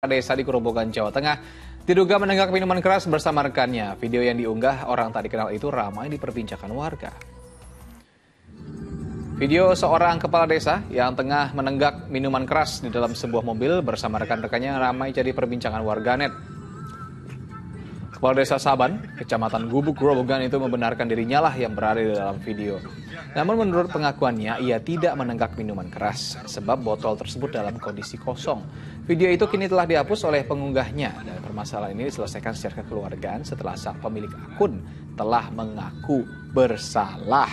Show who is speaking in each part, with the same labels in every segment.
Speaker 1: Desa di Grobogan, Jawa Tengah, diduga menenggak minuman keras bersama rekannya. Video yang diunggah orang tak dikenal itu ramai diperbincangkan warga. Video seorang kepala desa yang tengah menenggak minuman keras di dalam sebuah mobil bersama rekan-rekannya ramai jadi perbincangan warganet. Kepala Desa Saban, Kecamatan Gubuk, Grobogan itu membenarkan dirinya lah yang berada di dalam video. Namun menurut pengakuannya, ia tidak menenggak minuman keras sebab botol tersebut dalam kondisi kosong. Video itu kini telah dihapus oleh pengunggahnya dan permasalahan ini diselesaikan secara kekeluargaan setelah sang pemilik akun telah mengaku bersalah.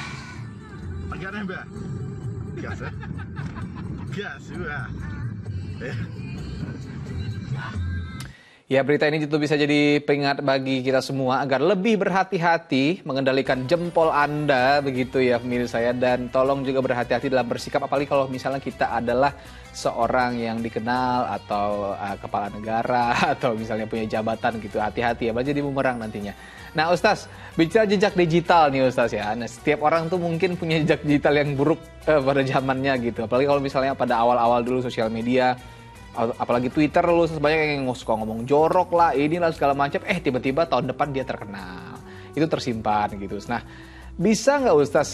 Speaker 1: Ya, berita ini tentu bisa jadi pengingat bagi kita semua agar lebih berhati-hati mengendalikan jempol Anda begitu ya pemirsa saya, dan tolong juga berhati-hati dalam bersikap apalagi kalau misalnya kita adalah seorang yang dikenal atau kepala negara atau misalnya punya jabatan gitu. Hati-hati ya, jadi bumerang nantinya. Nah, Ustaz, bicara jejak digital nih Ustaz ya. Nah, setiap orang tuh mungkin punya jejak digital yang buruk pada zamannya gitu. Apalagi kalau misalnya pada awal-awal dulu sosial media, apalagi Twitter lu banyak yang suka ngomong jorok lah, inilah segala macam, tiba-tiba tahun depan dia terkenal. Itu tersimpan gitu. Nah, bisa nggak Ustaz,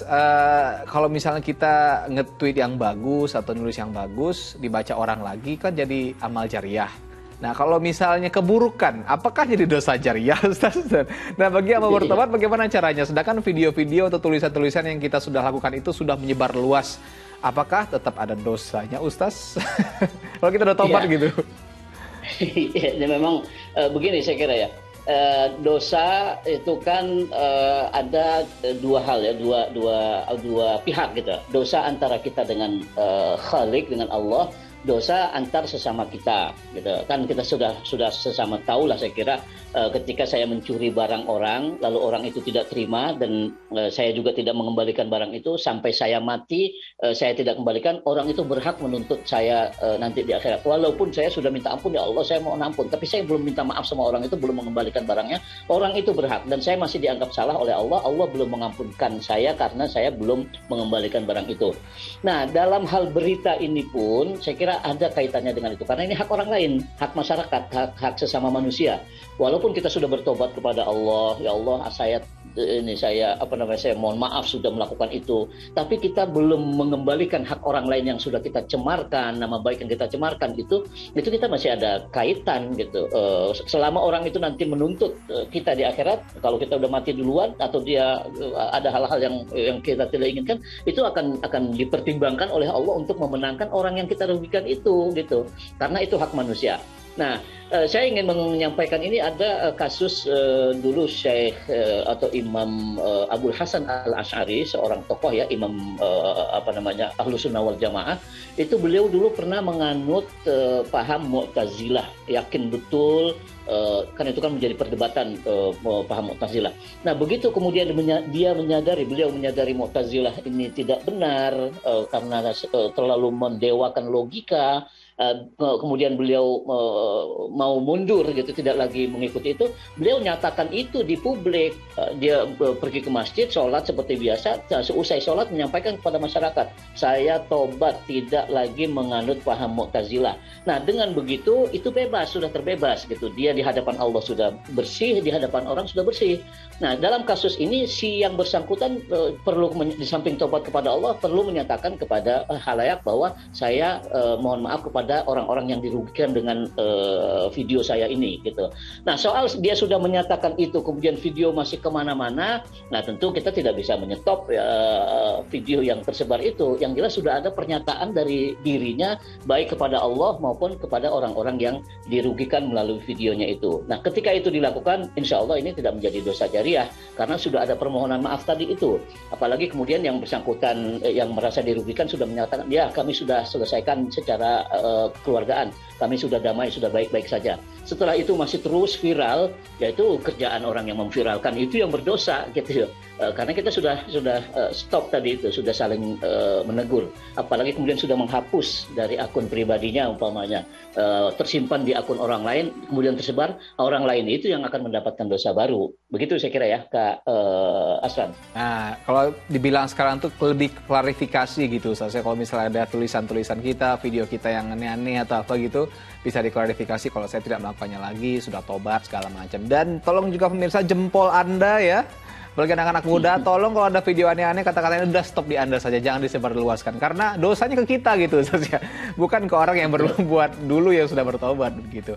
Speaker 1: kalau misalnya kita nge-tweet yang bagus atau nulis yang bagus, dibaca orang lagi kan jadi amal jariah. Nah, kalau misalnya keburukan, apakah jadi dosa jariah Ustaz? Nah, bagi yang mau bertobat bagaimana caranya? Sedangkan video-video atau tulisan-tulisan yang kita sudah lakukan itu sudah menyebar luas. Apakah tetap ada dosanya Ustaz? Kalau kita udah tobat gitu.
Speaker 2: Ya, memang begini saya kira ya. Dosa itu kan ada dua hal ya, dua pihak gitu. Dosa antara kita dengan Khalik, dengan Allah, dosa antar sesama kita gitu. Kan kita sudah sesama tahu lah saya kira, ketika saya mencuri barang orang lalu orang itu tidak terima dan saya juga tidak mengembalikan barang itu sampai saya mati, saya tidak kembalikan, orang itu berhak menuntut saya nanti di akhirat. Walaupun saya sudah minta ampun, ya Allah saya mohon ampun, tapi saya belum minta maaf sama orang itu, belum mengembalikan barangnya, orang itu berhak dan saya masih dianggap salah oleh Allah. Allah belum mengampunkan saya karena saya belum mengembalikan barang itu. Nah, dalam hal berita ini pun saya kira ada kaitannya dengan itu karena ini hak orang lain, hak masyarakat, hak sesama manusia. Walaupun kita sudah bertobat kepada Allah, ya Allah saya mohon maaf sudah melakukan itu, tapi kita belum mengembalikan hak orang lain yang sudah kita cemarkan, nama baik yang kita cemarkan itu kita masih ada kaitan gitu. Selama orang itu nanti menuntut kita di akhirat, kalau kita udah mati duluan atau dia ada hal-hal yang kita tidak inginkan, itu akan dipertimbangkan oleh Allah untuk memenangkan orang yang kita rugikan itu gitu. Karena itu hak manusia. Nah, saya ingin menyampaikan ini ada kasus dulu Syekh atau Imam Abdul Hasan Al-Asy'ari, seorang tokoh ya, imam Ahlus Sunnah wal Jamaah. Itu beliau dulu pernah menganut paham Mu'tazilah, yakin betul, kan itu kan menjadi perdebatan paham Mu'tazilah. Nah, begitu kemudian beliau menyadari Mu'tazilah ini tidak benar karena terlalu mendewakan logika. Kemudian beliau mau mundur gitu, tidak lagi mengikuti itu, beliau nyatakan itu di publik. Dia pergi ke masjid, sholat seperti biasa, seusai sholat menyampaikan kepada masyarakat, saya tobat, tidak lagi menganut paham Mu'tazilah. Nah, dengan begitu itu bebas, sudah terbebas gitu. Dia di hadapan Allah sudah bersih, di hadapan orang sudah bersih. Nah, dalam kasus ini si yang bersangkutan perlu di samping tobat kepada Allah, perlu menyatakan kepada khalayak bahwa saya mohon maaf kepada orang-orang yang dirugikan dengan video saya ini gitu. Nah, soal dia sudah menyatakan itu kemudian video masih kemana-mana, nah tentu kita tidak bisa menyetop video yang tersebar itu. Yang jelas sudah ada pernyataan dari dirinya baik kepada Allah maupun kepada orang-orang yang dirugikan melalui videonya itu. Nah, ketika itu dilakukan, insya Allah ini tidak menjadi dosa jariah karena sudah ada permohonan maaf tadi itu. Apalagi kemudian yang bersangkutan yang merasa dirugikan sudah menyatakan, ya kami sudah selesaikan secara keluargaan, kami sudah damai, sudah baik-baik saja. Setelah itu masih terus viral, yaitu kerjaan orang yang memviralkan itu yang berdosa gitu. karena kita sudah stop tadi itu, sudah saling menegur. Apalagi kemudian sudah menghapus dari akun pribadinya umpamanya, tersimpan di akun orang lain, kemudian tersebar, orang lain itu yang akan mendapatkan dosa baru. Begitu saya kira ya, Kak Asran.
Speaker 1: Nah, kalau dibilang sekarang tuh lebih klarifikasi gitu. Saya kalau misalnya ada tulisan-tulisan kita, video kita yang aneh-aneh atau apa gitu, bisa diklarifikasi kalau saya tidak melakukannya lagi, sudah tobat segala macam. Dan tolong juga pemirsa jempol Anda ya. Bagi anak-anak muda, tolong kalau ada video aneh-aneh, kata-katanya udah stop di Anda saja, jangan disebarluaskan. Karena dosanya ke kita gitu, bukan ke orang yang berbuat dulu yang sudah bertobat gitu.